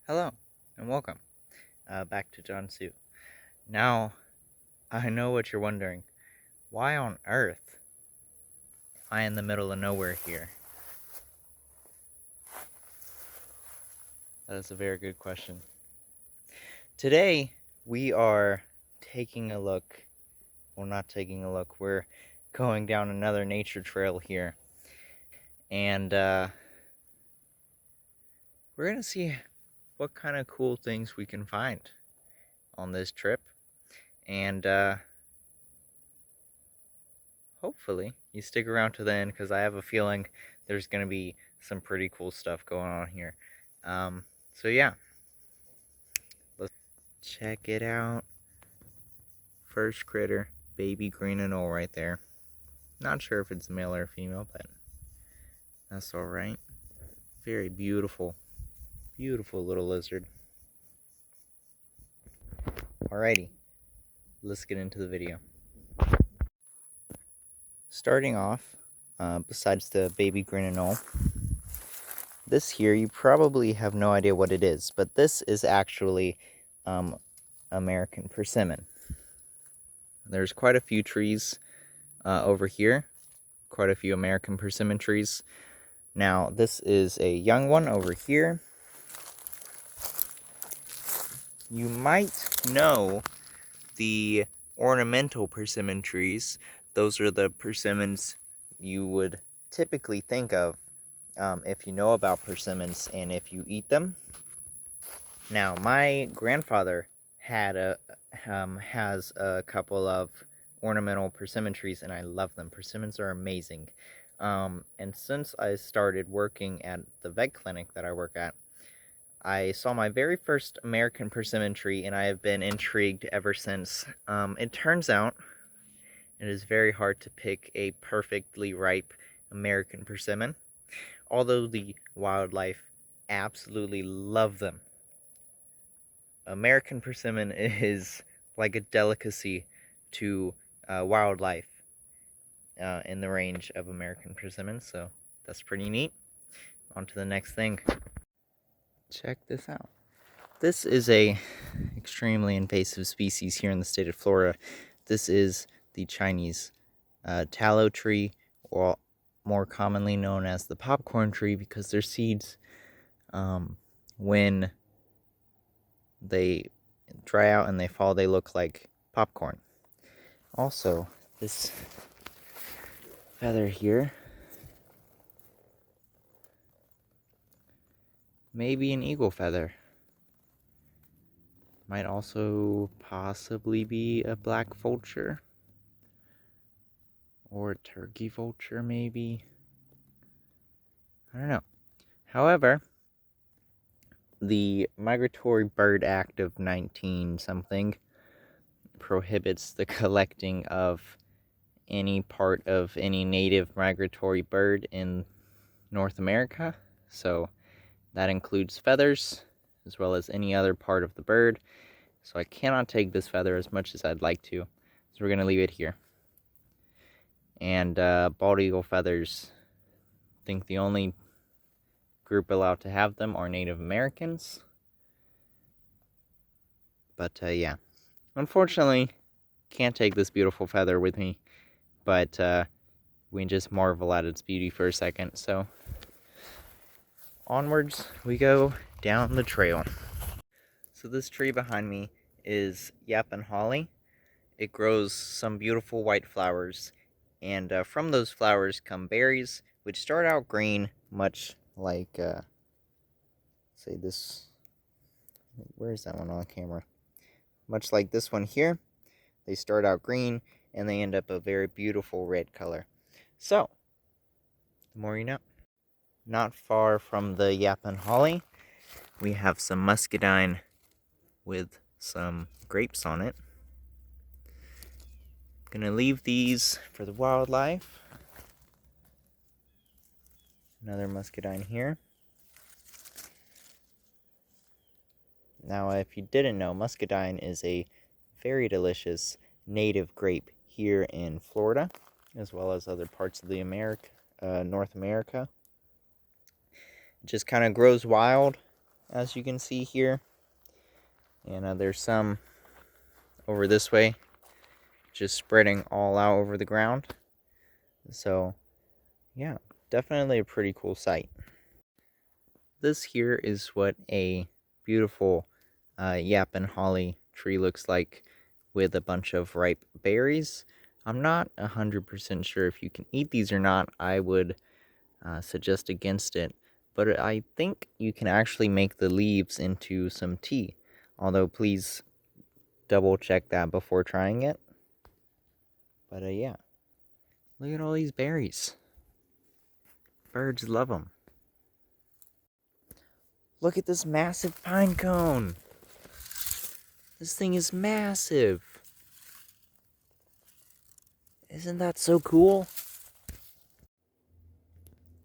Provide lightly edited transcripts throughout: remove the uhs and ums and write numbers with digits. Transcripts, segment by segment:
Hello, and welcome back to John Sue. Now, I know what you're wondering. Why on earth am I in the middle of nowhere here? That is a very good question. Today, we are taking a look. Well, not taking a look. We're going down another nature trail here. And we're going to see what kind of cool things we can find on this trip. And hopefully you stick around to the end because I have a feeling there's going to be some pretty cool stuff going on here. So yeah, let's check it out. First critter, baby green anole right there. Not sure if it's male or female, but that's alright. Very beautiful, beautiful little lizard. Alrighty, let's get into the video. Starting off, besides the baby green anole, this here, you probably have no idea what it is, but this is actually American persimmon. There's quite a few trees over here, quite a few American persimmon trees. Now, this is a young one over here. You might know the ornamental persimmon trees. Those are the persimmons you would typically think of if you know about persimmons and if you eat them. Now, my grandfather has a couple of ornamental persimmon trees, and I love them. Persimmons are amazing. And since I started working at the vet clinic that I work at, I saw my very first American persimmon tree, and I have been intrigued ever since. It turns out it is very hard to pick a perfectly ripe American persimmon, although the wildlife absolutely love them. American persimmon is like a delicacy to wildlife in the range of American persimmons, so that's pretty neat. On to the next thing. Check this out. This is a extremely invasive species here in the state of Florida. This is the Chinese tallow tree, or more commonly known as the popcorn tree, because their seeds, when they dry out and they fall, they look like popcorn. Also, this feather here may be an eagle feather. Might also possibly be a black vulture. Or a turkey vulture, maybe. I don't know. However, the Migratory Bird Act of 19-something prohibits the collecting of any part of any native migratory bird in North America. So that includes feathers, as well as any other part of the bird. So I cannot take this feather as much as I'd like to. So we're going to leave it here. And bald eagle feathers, I think the only group allowed to have them are Native Americans. But yeah, unfortunately, can't take this beautiful feather with me. But we can just marvel at its beauty for a second. So onwards we go down the trail. So this tree behind me is Yapan holly. It grows some beautiful white flowers, and from those flowers come berries, which start out green, much like, say this, where is that one on camera? Much like this one here. They start out green, and they end up a very beautiful red color. So, the more you know. Not far from the Yapan holly, we have some muscadine with some grapes on it. Gonna leave these for the wildlife. Another muscadine here. Now, if you didn't know, muscadine is a very delicious native grape here in Florida, as well as other parts of the North America. It just kind of grows wild as you can see here. And there's some over this way, just spreading all out over the ground. So, yeah, definitely a pretty cool sight. This here is what a beautiful yap and holly tree looks like with a bunch of ripe berries. I'm not 100% sure if you can eat these or not. I would suggest against it, but I think you can actually make the leaves into some tea. Although please double check that before trying it. But yeah, look at all these berries. Birds love them. Look at this massive pine cone. This thing is massive. Isn't that so cool?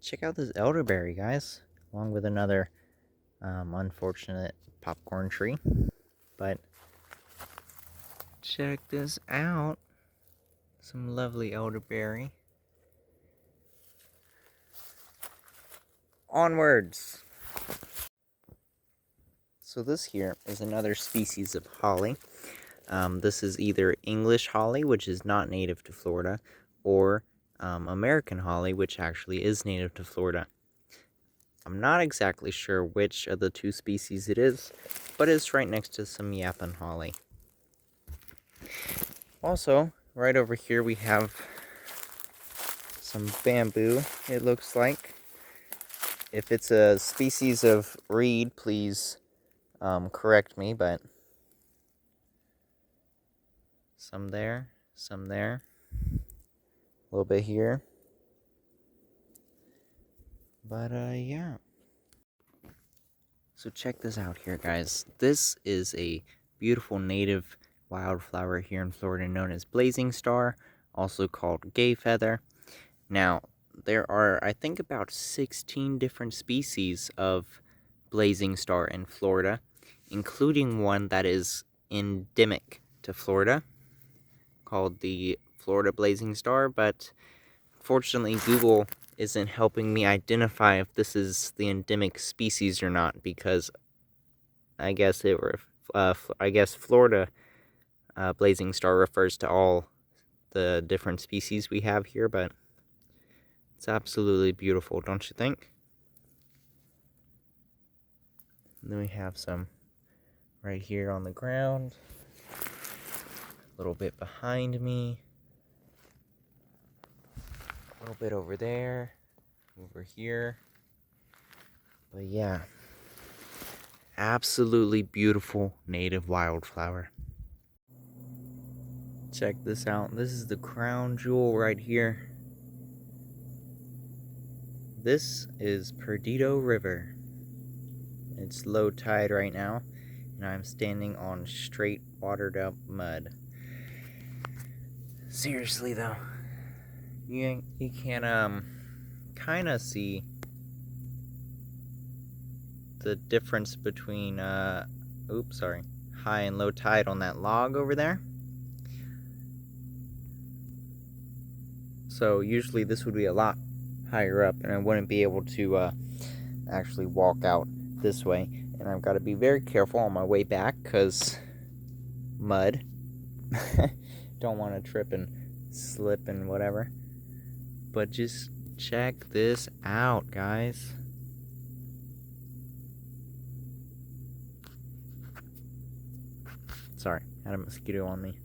Check out this elderberry, guys, along with another unfortunate popcorn tree. But check this out. Some lovely elderberry. Onwards! So this here is another species of holly. This is either English holly, which is not native to Florida, or American holly, which actually is native to Florida. I'm not exactly sure which of the two species it is, but it's right next to some yapping holly. Also, right over here we have some bamboo, it looks like. If it's a species of reed, please correct me, but some there, a little bit here. But yeah. So check this out here, guys. This is a beautiful native wildflower here in Florida known as blazing star, also called gay feather. Now, there are, I think, about 16 different species of blazing star in Florida, including one that is endemic to Florida, called the Florida blazing star, but fortunately Google isn't helping me identify if this is the endemic species or not, because I guess Florida blazing star refers to all the different species we have here, but it's absolutely beautiful, don't you think? And then we have some right here on the ground, a little bit behind me, a little bit over there, over here. But yeah, absolutely beautiful native wildflower. Check this out. This is the crown jewel right here. This is Perdido River. It's low tide right now, and I'm standing on straight watered up mud. Seriously though, you can kind of see the difference between high and low tide on that log over there. So usually this would be a lot higher up, and I wouldn't be able to actually walk out this way. And I've got to be very careful on my way back, because mud. Don't want to trip and slip and whatever. But just check this out, guys. Sorry, had a mosquito on me.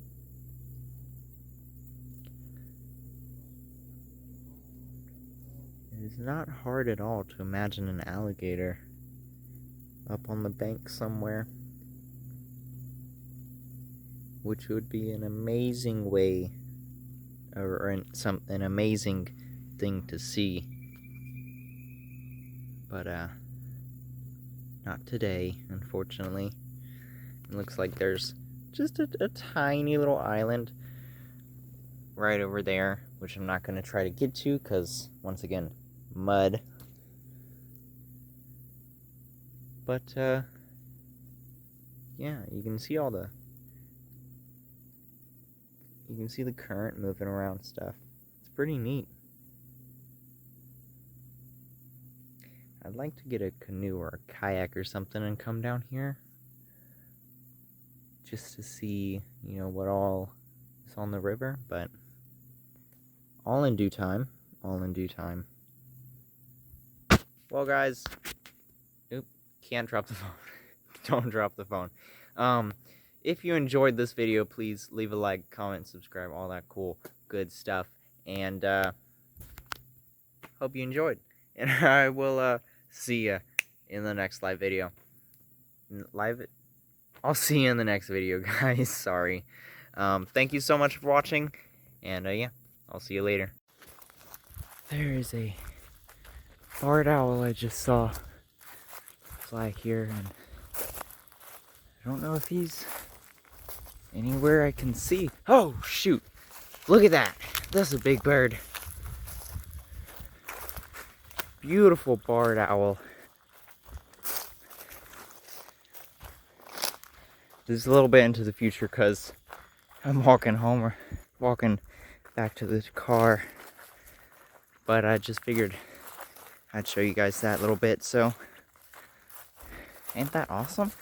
It is not hard at all to imagine an alligator up on the bank somewhere, which would be an amazing way, or an amazing thing to see. But not today, unfortunately. It looks like there's just a tiny little island right over there, which I'm not going to try to get to because, once again, mud. But yeah, you can see the current moving around stuff. It's pretty neat. I'd like to get a canoe or a kayak or something and come down here just to see, you know, what all is on the river, but all in due time. All in due time. Well, guys, can't drop the phone. Don't drop the phone. If you enjoyed this video, please leave a like, comment, subscribe, all that cool, good stuff. And hope you enjoyed. And I will see you in the next live video. I'll see you in the next video, guys. Sorry. Thank you so much for watching. And yeah, I'll see you later. There is a barred owl I just saw fly here, and I don't know if he's anywhere I can see. Oh, shoot. Look at that. That's a big bird. Beautiful barred owl. This is a little bit into the future because I'm walking home or walking back to the car. But I just figured I'd show you guys that little bit, so ain't that awesome?